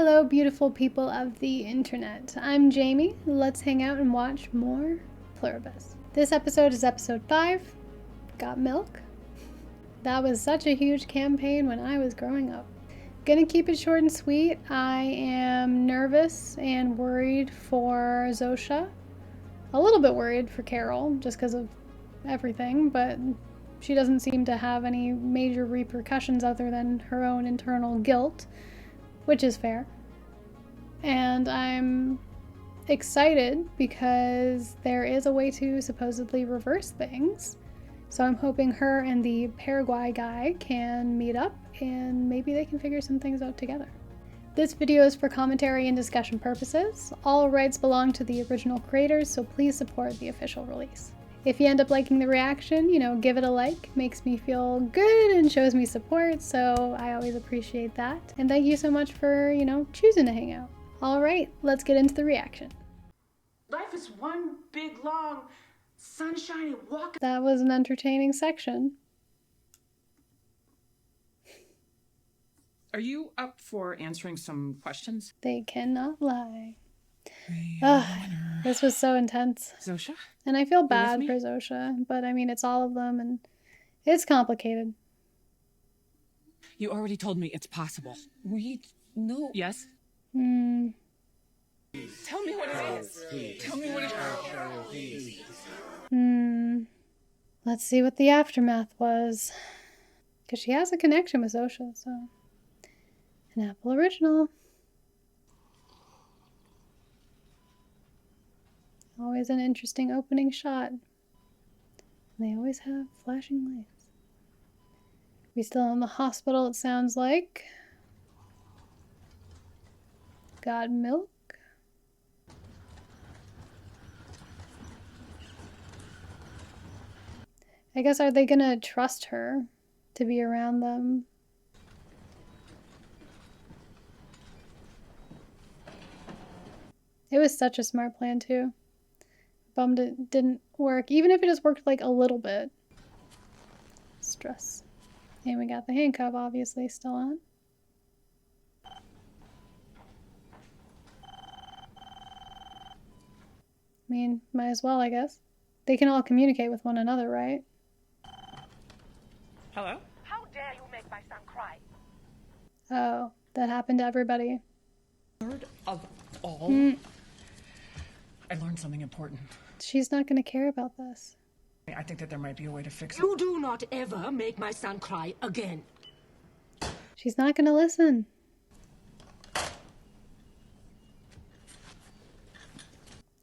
Hello, beautiful people of the internet. I'm Jamie. Let's hang out and watch more Pluribus. This episode is episode 5, Got Milk? That was such a huge campaign when I was growing up. Gonna keep it short and sweet. I am nervous and worried for Zosha. A little bit worried for Carol, just because of everything, but she doesn't seem to have any major repercussions other than her own internal guilt, which is fair. And I'm excited because there is a way to supposedly reverse things. So I'm hoping her and the Paraguay guy can meet up and maybe they can figure some things out together. This video is for commentary and discussion purposes. All rights belong to the original creators, so please support the official release. If you end up liking the reaction, give it a like. Makes me feel good and shows me support, so I always appreciate that. And thank you so much for, choosing to hang out. All right, let's get into the reaction. Life is one big, long, sunshiny walk. That was an entertaining section. Are you up for answering some questions? They cannot lie. This was so intense. Zosha? And I feel bad for Zosha, but it's all of them and it's complicated. You already told me it's possible. Wait, no. Yes? Tell me what it is. Tell me what it is. Let's see what the aftermath was. Because she has a connection with Zosha, so. An Apple original. Always an interesting opening shot. And they always have flashing lights. We still in the hospital, it sounds like. Got milk? I guess, are they gonna trust her to be around them? It was such a smart plan too. Bummed it didn't work, even if it just worked like a little bit. Stress. And we got the handcuff obviously still on. Might as well, I guess. They can all communicate with one another, right? Hello? How dare you make my son cry? Oh, that happened to everybody. Third of all? I learned something important. She's not gonna care about this. I think that there might be a way to fix it. You do not ever make my son cry again. She's not gonna listen.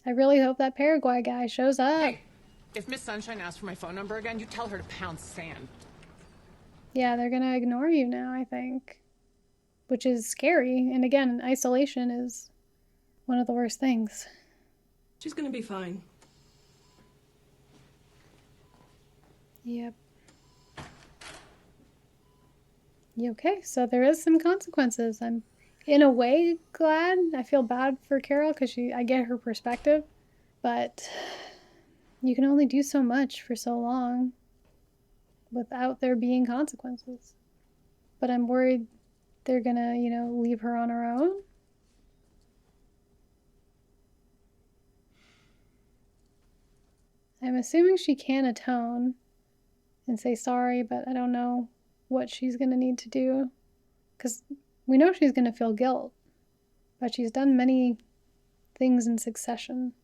I really hope that Paraguay guy shows up. Hey, if Miss Sunshine asks for my phone number again, you tell her to pound sand. Yeah, they're gonna ignore you now, I think. Which is scary. And again, isolation is one of the worst things. She's gonna be fine. Yep. Okay, so there is some consequences. I'm in a way glad. I feel bad for Carol because I get her perspective, but you can only do so much for so long without there being consequences. But I'm worried they're gonna, leave her on her own. I'm assuming she can atone and say sorry, but I don't know what she's gonna need to do. Because we know she's gonna feel guilt, but she's done many things in succession.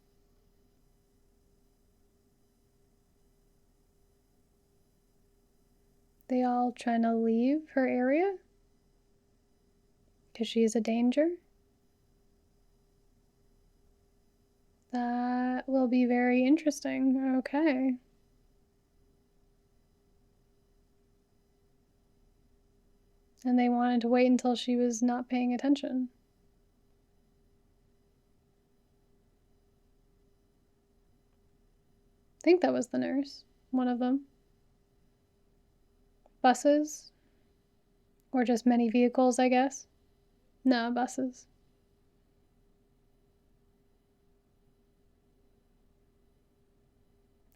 They all trying to leave her area because she's a danger. That will be very interesting. Okay. And they wanted to wait until she was not paying attention. I think that was the nurse, one of them. Buses? Or just many vehicles, I guess? No, buses.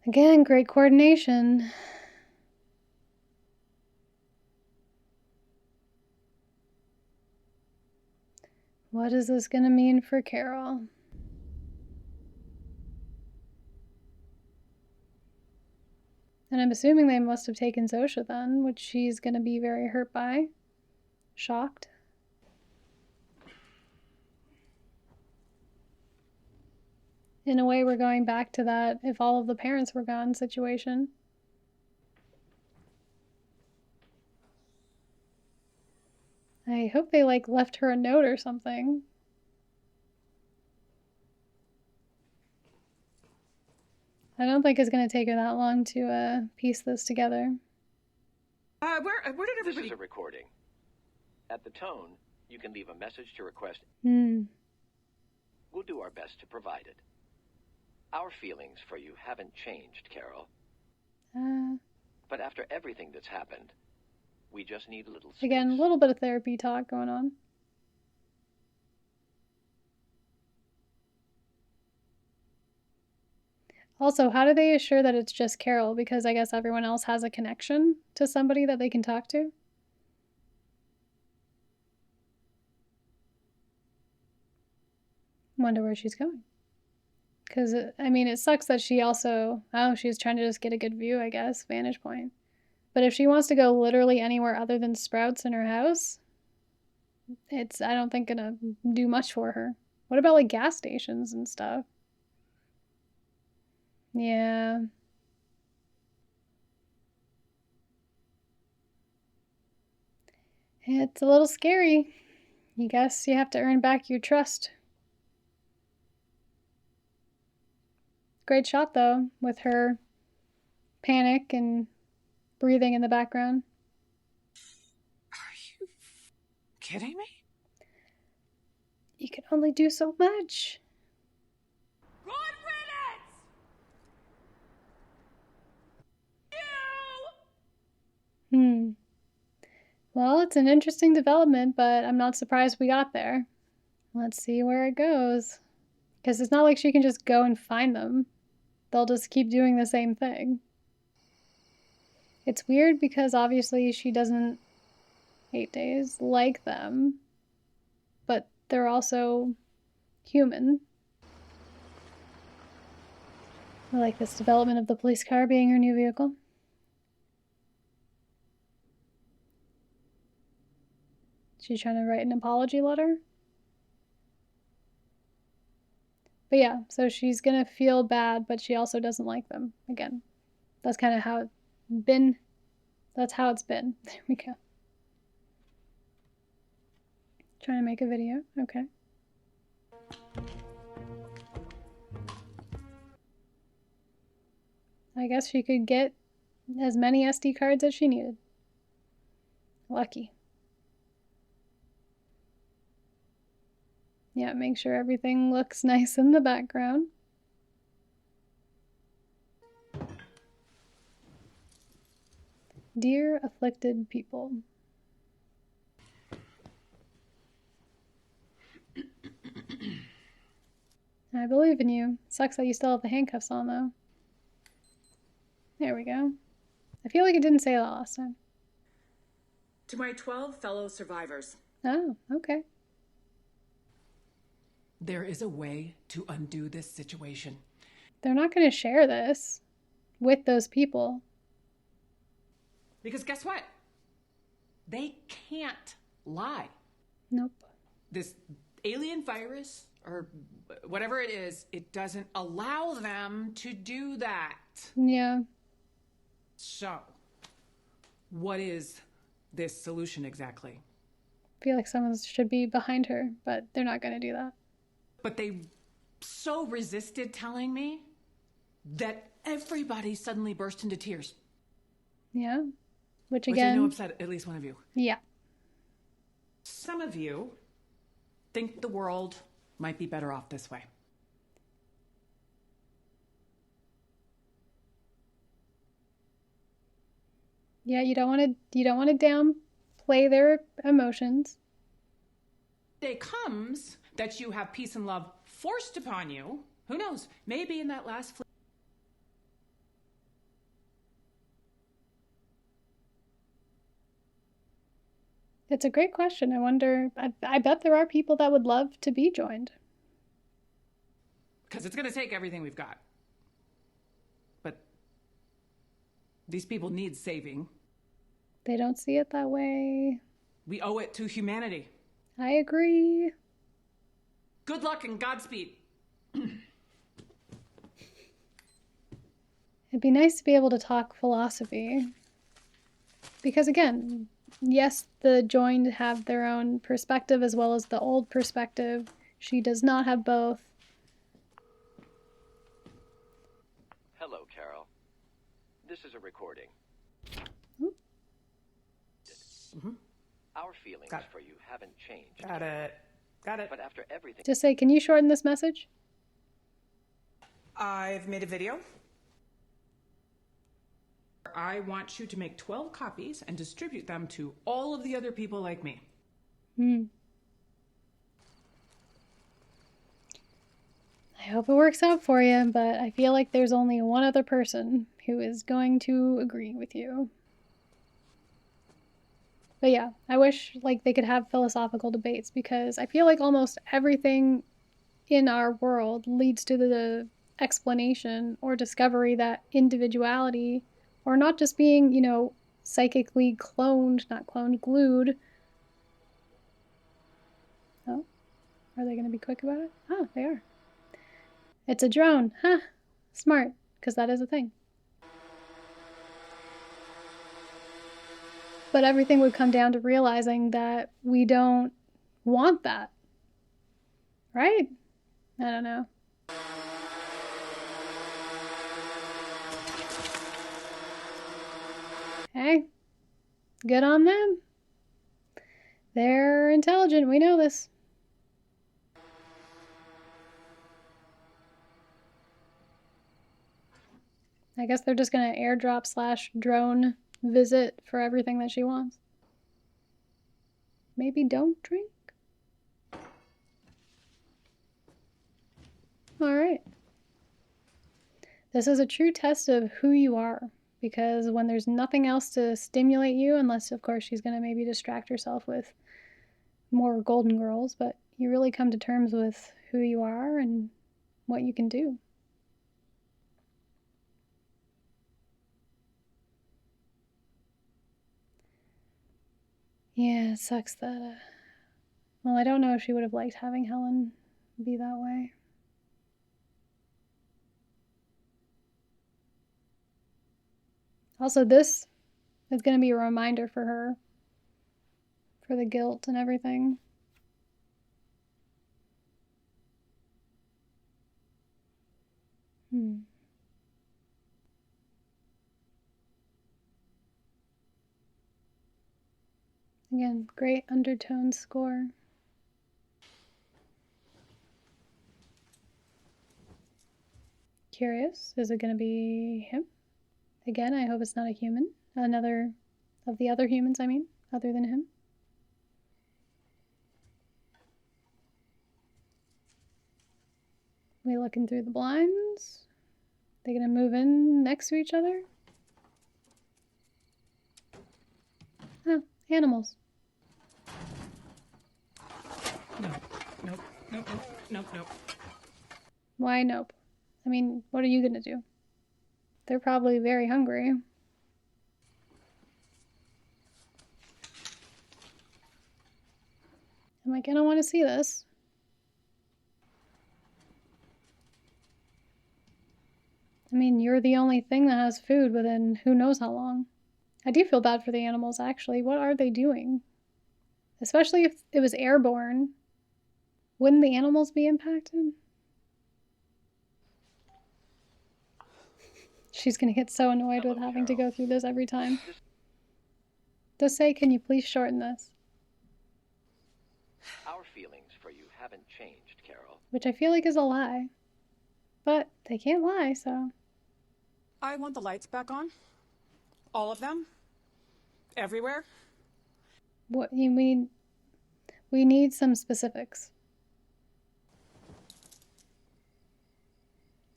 Again, great coordination. What is this gonna mean for Carol? And I'm assuming they must have taken Zosha then, which she's gonna be very hurt by. Shocked. In a way, we're going back to that if all of the parents were gone situation. I hope they, like, left her a note or something. I don't think it's going to take her that long to piece this together. Where did everybody... This is a recording. At the tone, you can leave a message to request. Hmm. We'll do our best to provide it. Our feelings for you haven't changed, Carol. But after everything that's happened, we just need a little space. Again, a little bit of therapy talk going on. Also, how do they assure that it's just Carol? Because I guess everyone else has a connection to somebody that they can talk to. Wonder where she's going. Because, I mean, it sucks that she also... Oh, she's trying to just get a good view, I guess. Vantage point. But if she wants to go literally anywhere other than Sprouts in her house, it's, I don't think, gonna do much for her. What about, like, gas stations and stuff? Yeah. It's a little scary. You guess you have to earn back your trust. Great shot, though, with her panic and breathing in the background. Are you kidding me? You can only do so much. Good riddance! Well, it's an interesting development, but I'm not surprised we got there. Let's see where it goes. Because it's not like she can just go and find them. They'll just keep doing the same thing. It's weird because obviously she doesn't, 8 days, like them. But they're also human. I like this development of the police car being her new vehicle. She's trying to write an apology letter. But yeah, so she's gonna feel bad, but she also doesn't like them. Again, that's kind of how it's been. That's how it's been. There we go. Trying to make a video. Okay. I guess she could get as many SD cards as she needed. Lucky. Yeah, make sure everything looks nice in the background. Dear afflicted people. I believe in you. Sucks that you still have the handcuffs on, though. There we go. I feel like it didn't say that last time. To my 12 fellow survivors. Oh, okay. There is a way to undo this situation. They're not going to share this with those people. Because guess what? They can't lie. Nope. This alien virus, or whatever it is, it doesn't allow them to do that. Yeah. So, what is this solution exactly? I feel like someone should be behind her, but they're not going to do that. But they so resisted telling me that everybody suddenly burst into tears. Yeah. Which Which I again... know upset at least one of you. Yeah. Some of you think the world might be better off this way. Yeah, you don't want to downplay their emotions. Day comes that you have peace and love forced upon you. Who knows? Maybe in that last It's a great question. I wonder, I bet there are people that would love to be joined. Because it's going to take everything we've got. But these people need saving. They don't see it that way. We owe it to humanity. I agree. Good luck and Godspeed. It'd be nice to be able to talk philosophy. Because again, yes, the joined have their own perspective as well as the old perspective. She does not have both. Hello, Carol. This is a recording. Mm-hmm. Our feelings for you haven't changed. Got it. But after everything... Just say, can you shorten this message? I've made a video. I want you to make 12 copies and distribute them to all of the other people like me. I hope it works out for you, but I feel like there's only one other person who is going to agree with you. But yeah, I wish like they could have philosophical debates, because I feel like almost everything in our world leads to the explanation or discovery that individuality, or not just being, you know, psychically cloned, not cloned, glued. Oh, are they going to be quick about it? Oh, they are. It's a drone. Huh. Smart, because that is a thing. But everything would come down to realizing that we don't want that. Right? I don't know. Hey, good on them. They're intelligent, we know this. I guess they're just gonna airdrop / drone visit for everything that she wants. Maybe don't drink? Alright. This is a true test of who you are, because when there's nothing else to stimulate you, unless of course she's gonna maybe distract herself with more Golden Girls, but you really come to terms with who you are and what you can do. Yeah, it sucks that, well, I don't know if she would have liked having Helen be that way. Also, this is going to be a reminder for her, for the guilt and everything. Again, great undertone score. Curious, is it going to be him? Again, I hope it's not a human. Another of the other humans, I mean, other than him. We looking through the blinds? They gonna move in next to each other? Oh, animals. Nope. Why nope? I mean, what are you gonna do? They're probably very hungry. I'm like, I don't want to see this. I mean, you're the only thing that has food within who knows how long. I do feel bad for the animals, actually. What are they doing? Especially if it was airborne. Wouldn't the animals be impacted? She's gonna get so annoyed with having to go through this every time. Just say, can you please shorten this? Our feelings for you haven't changed, Carol. Which I feel like is a lie. But they can't lie, so... I want the lights back on. All of them. Everywhere. What you mean? We need some specifics.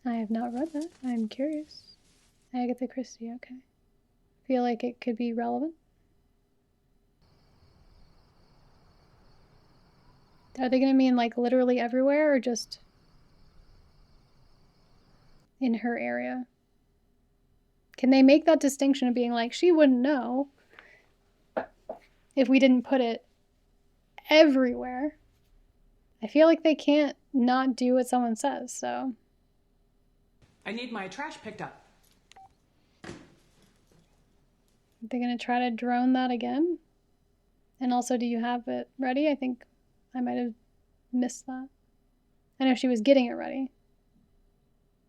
I have not read that. I'm curious. Agatha Christie, okay. Feel like it could be relevant. Are they going to mean like literally everywhere or just in her area? Can they make that distinction of being like, she wouldn't know if we didn't put it everywhere? I feel like they can't not do what someone says, so. I need my trash picked up. They're going to try to drone that again? And also, do you have it ready? I think I might have missed that. I know she was getting it ready.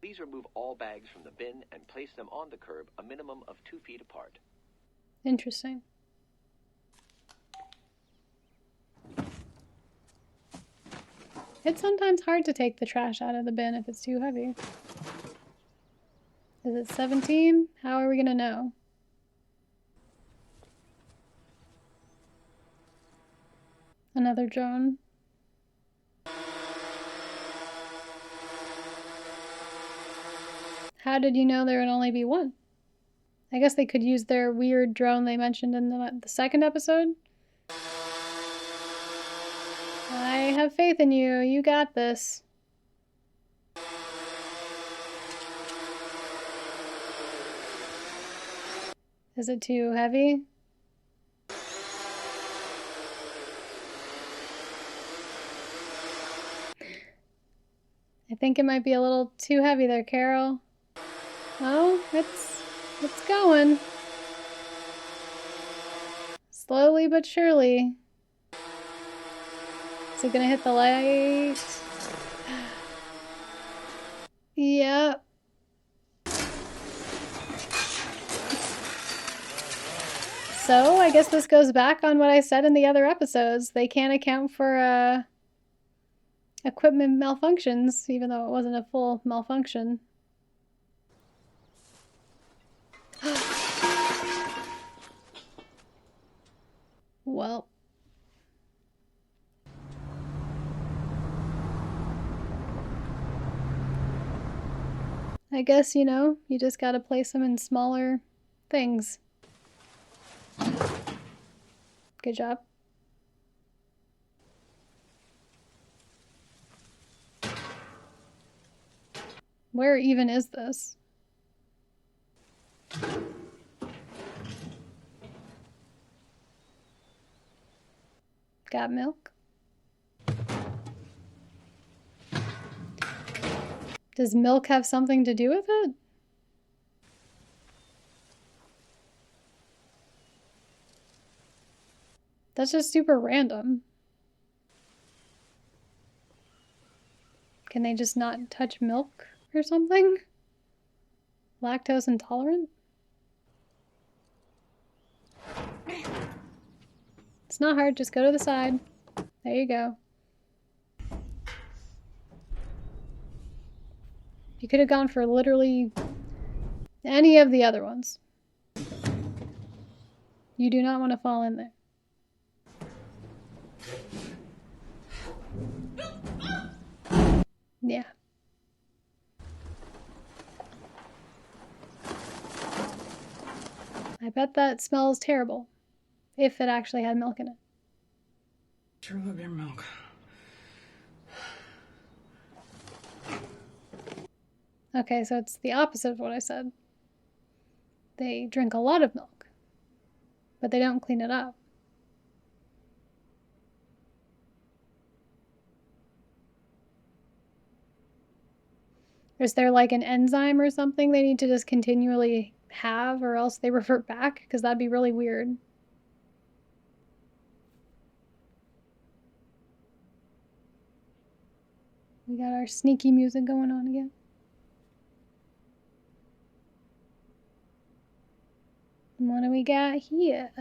Please remove all bags from the bin and place them on the curb a minimum of 2 feet apart. Interesting. It's sometimes hard to take the trash out of the bin if it's too heavy. Is it 17? How are we gonna know? Another drone. How did you know there would only be one? I guess they could use their weird drone they mentioned in the second episode. I have faith in you. You got this. Is it too heavy? I think it might be a little too heavy there, Carol. Oh, it's going. Slowly but surely. Is it gonna hit the light? Yep. So, I guess this goes back on what I said in the other episodes. They can't account for equipment malfunctions, even though it wasn't a full malfunction. Well. I guess, you know, you just gotta place them in smaller things. Good job. Where even is this? Got milk? Does milk have something to do with it? That's just super random. Can they just not touch milk or something? Lactose intolerant? It's not hard, just go to the side. There you go. You could have gone for literally any of the other ones. You do not want to fall in there. Yeah. I bet that smells terrible. If it actually had milk in it. Sure love your milk. Okay, so it's the opposite of what I said. They drink a lot of milk, but they don't clean it up. Is there like an enzyme or something they need to just continually have, or else they revert back? Because that'd be really weird. We got our sneaky music going on again. And what do we got here?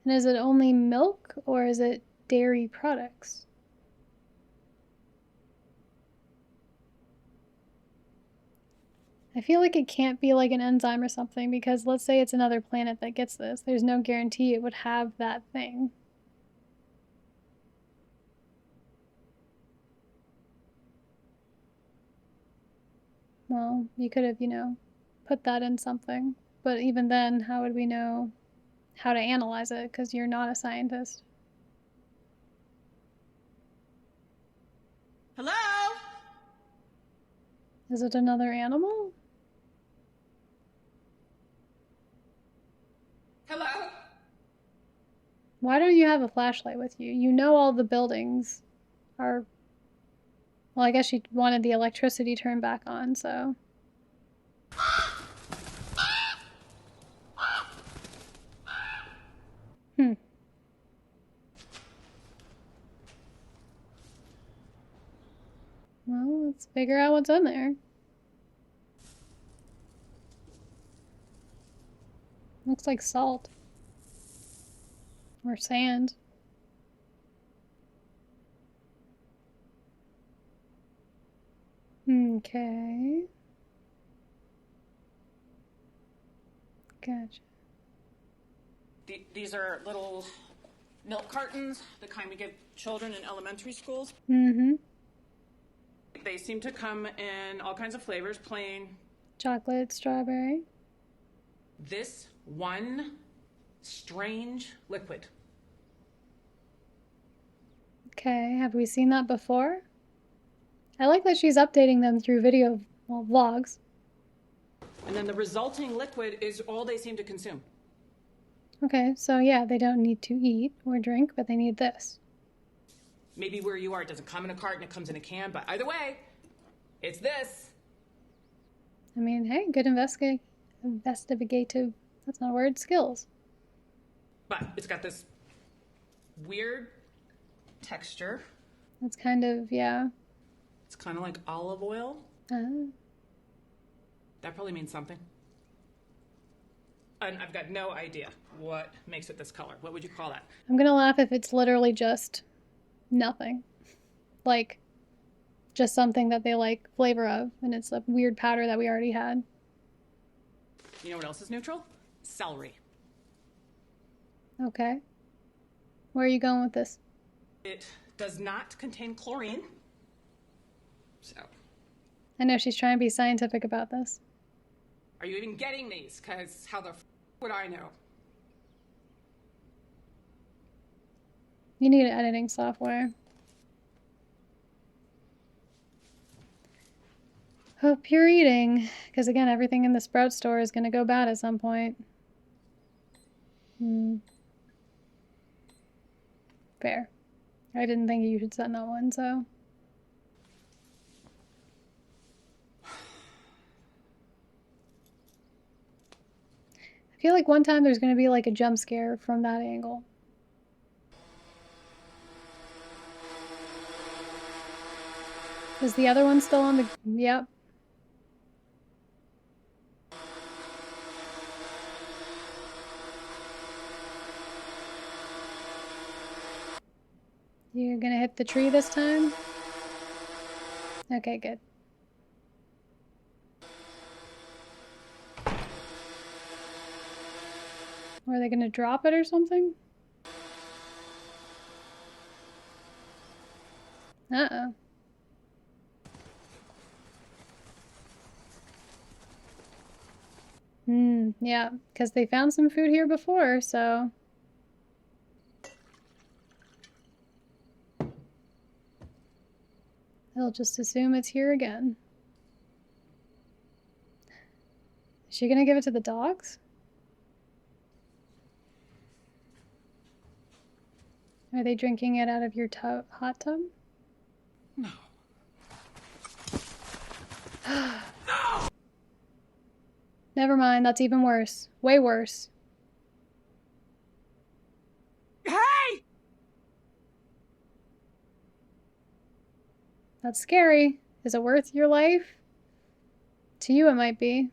And is it only milk, or is it dairy products? I feel like it can't be like an enzyme or something, because let's say it's another planet that gets this. There's no guarantee it would have that thing. Well, you could have, you know, put that in something. But even then, how would we know how to analyze it? Because you're not a scientist. Is it another animal? Hello? Why don't you have a flashlight with you? You know all the buildings are... Well, I guess she wanted the electricity turned back on, so... Well, let's figure out what's in there. Looks like salt. Or sand. Okay. Gotcha. These are little milk cartons, the kind we give children in elementary schools. Mm-hmm. They seem to come in all kinds of flavors, plain. Chocolate, strawberry. This one strange liquid. Okay, have we seen that before? I like that she's updating them through video, well, vlogs. And then the resulting liquid is all they seem to consume. Okay, so yeah, they don't need to eat or drink, but they need this. Maybe where you are, it doesn't come in a carton, it comes in a can, but either way, it's this. I mean, hey, good investigative, that's not a word, skills. But it's got this weird texture. That's kind of, yeah. It's kind of like olive oil. That probably means something. And I've got no idea what makes it this color. What would you call that? I'm gonna laugh if it's literally just nothing. Like, just something that they like flavor of, and it's a weird powder that we already had. You know what else is neutral? Celery. Okay. Where are you going with this? It does not contain chlorine. So, I know she's trying to be scientific about this. are you even getting these? Because how the would I know? You need editing software. Hope you're eating, because again, everything in the Sprout store is going to go bad at some point. Fair. I didn't think you should send that one, so... I feel like one time there's going to be like a jump scare from that angle. Is the other one still on the... Yep. You're gonna hit the tree this time? Okay, good. Or are they gonna drop it or something? Uh-oh. Yeah, because they found some food here before, so... They'll just assume it's here again. Is she gonna give it to the dogs? Are they drinking it out of your hot tub? No. Never mind, that's even worse. Way worse. Hey! That's scary. Is it worth your life? To you, it might be.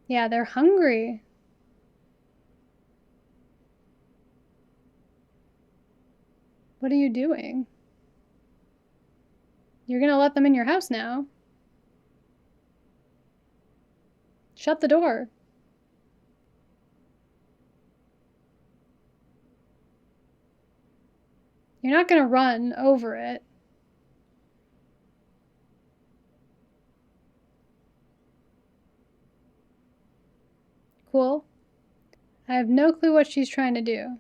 Yeah, they're hungry. What are you doing? You're gonna let them in your house now. Shut the door. You're not gonna run over it. Cool. I have no clue what she's trying to do.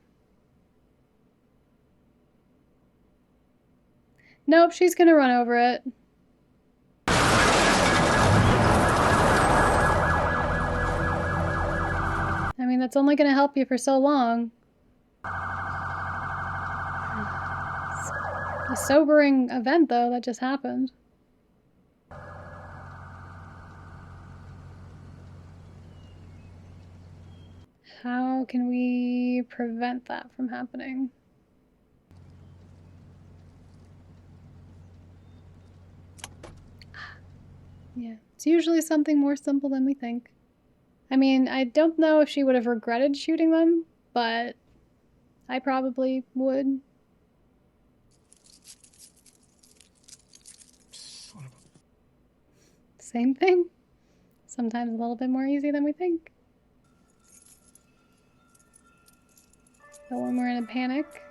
Nope, she's gonna run over it. I mean, that's only gonna help you for so long. A sobering event, though, that just happened. How can we prevent that from happening? Yeah, it's usually something more simple than we think. I mean, I don't know if she would have regretted shooting them, but I probably would. Same thing. Sometimes a little bit more easy than we think. But when we're in a panic,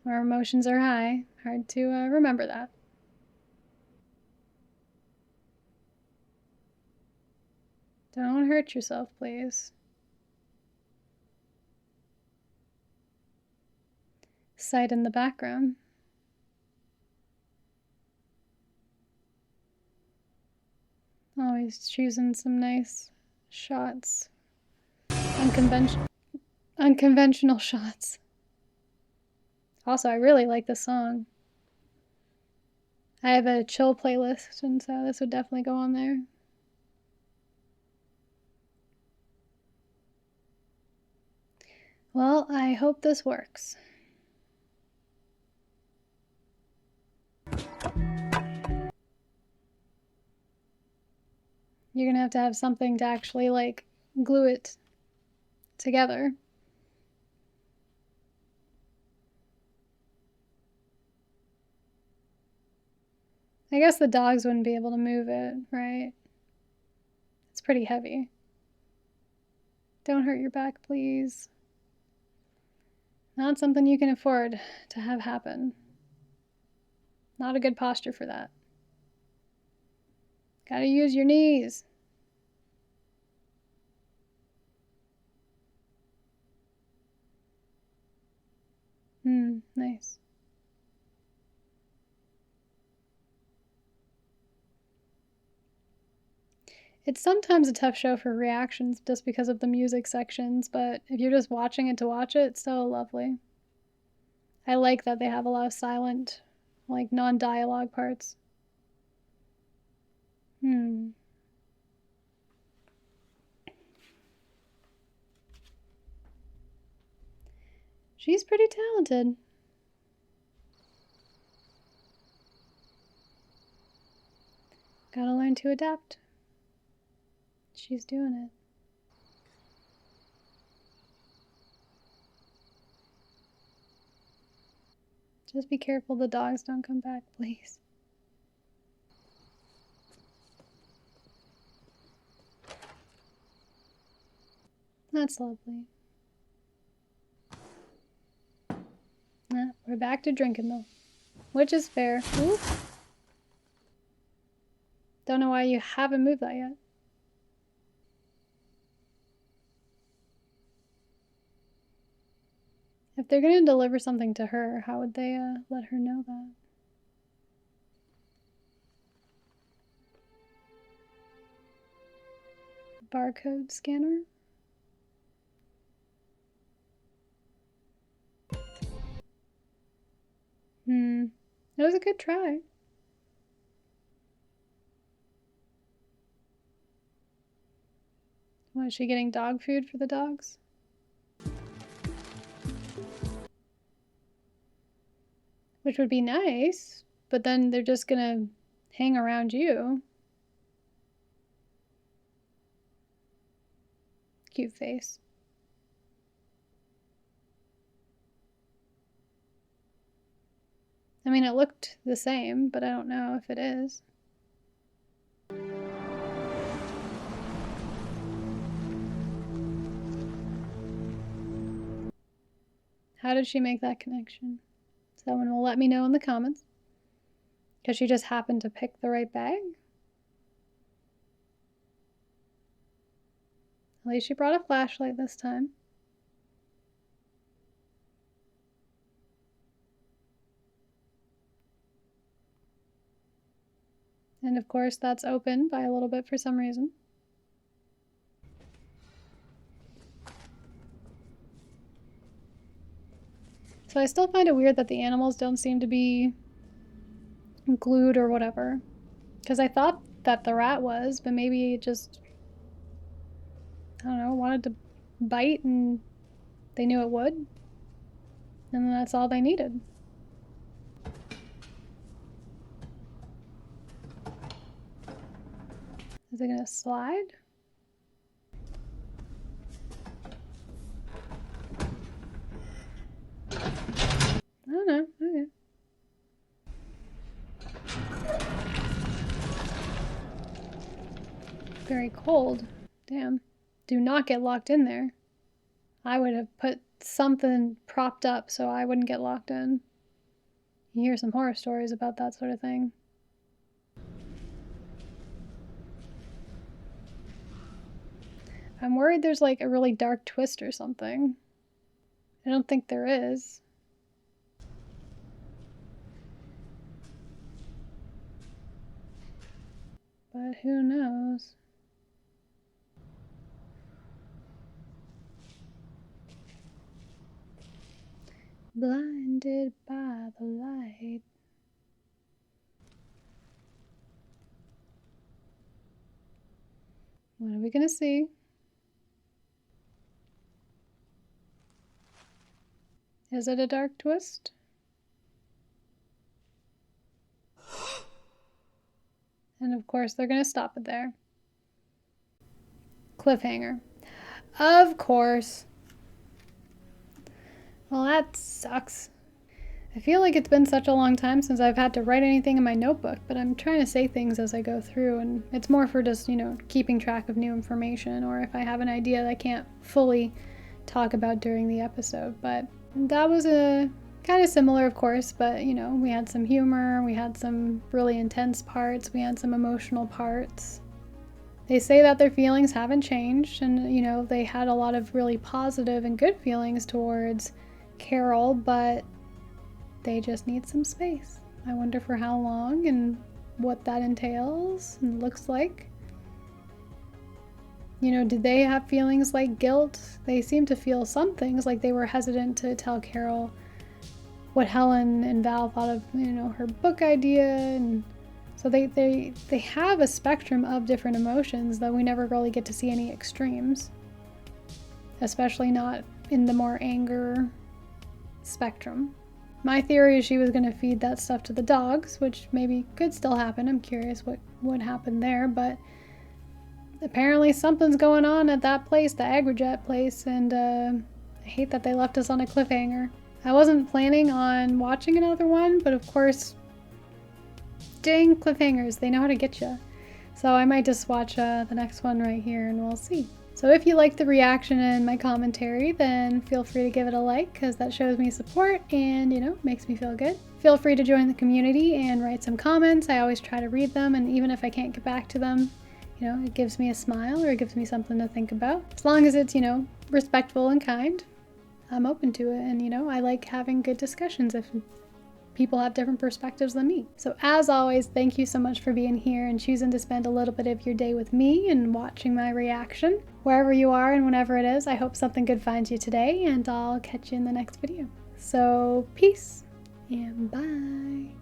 our emotions are high, hard to remember that. Don't hurt yourself, please. Sight in the background. Always choosing some nice shots. Unconventional shots. Also, I really like the song. I have a chill playlist, and so this would definitely go on there. Well, I hope this works. You're gonna have to have something to actually, like, glue it together. I guess the dogs wouldn't be able to move it, right? It's pretty heavy. Don't hurt your back, please. Not something you can afford to have happen. Not a good posture for that. Gotta use your knees. Nice. It's sometimes a tough show for reactions just because of the music sections, but if you're just watching it to watch it, it's so lovely. I like that they have a lot of silent, like, non-dialogue parts. She's pretty talented. Gotta learn to adapt. She's doing it. Just be careful the dogs don't come back, please. That's lovely. We're back to drinking though, which is fair. Ooh. Don't know why you haven't moved that yet. If they're gonna deliver something to her, how would they let her know that? Barcode scanner? It was a good try. What, is she getting dog food for the dogs? Which would be nice, but then they're just gonna hang around you. Cute face. I mean, it looked the same, but I don't know if it is. How did she make that connection? Someone will let me know in the comments. Because she just happened to pick the right bag? At least she brought a flashlight this time. And of course that's open by a little bit for some reason. So I still find it weird that the animals don't seem to be glued or whatever. Because I thought that the rat was, but maybe it just, I don't know, wanted to bite and they knew it would. And then that's all they needed. Is it gonna slide? I don't know. Okay. Very cold. Damn. Do not get locked in there. I would have put something propped up so I wouldn't get locked in. You hear some horror stories about that sort of thing. I'm worried there's like a really dark twist or something. I don't think there is. But who knows? Blinded by the light. What are we gonna see? Is it a dark twist? And of course they're gonna stop it there. Cliffhanger. Of course. Well, that sucks. I feel like it's been such a long time since I've had to write anything in my notebook, but I'm trying to say things as I go through, and it's more for just, you know, keeping track of new information, or if I have an idea that I can't fully talk about during the episode. But that was a kind of similar, of course, but, you know, we had some humor, we had some really intense parts, we had some emotional parts. They say that their feelings haven't changed, and, you know, they had a lot of really positive and good feelings towards Carol, but they just need some space. I wonder for how long and what that entails and looks like. You know, did they have feelings like guilt? They seem to feel some things, like they were hesitant to tell Carol what Helen and Val thought of, you know, her book idea, and so they have a spectrum of different emotions, though we never really get to see any extremes, especially not in the more anger spectrum. My theory is she was going to feed that stuff to the dogs, which maybe could still happen. I'm curious what would happen there, but apparently something's going on at that place, the Agrijet place, and I hate that they left us on a cliffhanger. I wasn't planning on watching another one, but of course, dang cliffhangers, they know how to get you. So I might just watch the next one right here and we'll see. So if you like the reaction and my commentary, then feel free to give it a like, because that shows me support and, you know, makes me feel good. Feel free to join the community and write some comments. I always try to read them, and even if I can't get back to them, you know, it gives me a smile or it gives me something to think about. As long as it's, you know, respectful and kind, I'm open to it. And, you know, I like having good discussions if people have different perspectives than me. So as always, thank you so much for being here and choosing to spend a little bit of your day with me and watching my reaction. Wherever you are and whenever it is, I hope something good finds you today, and I'll catch you in the next video. So peace and bye.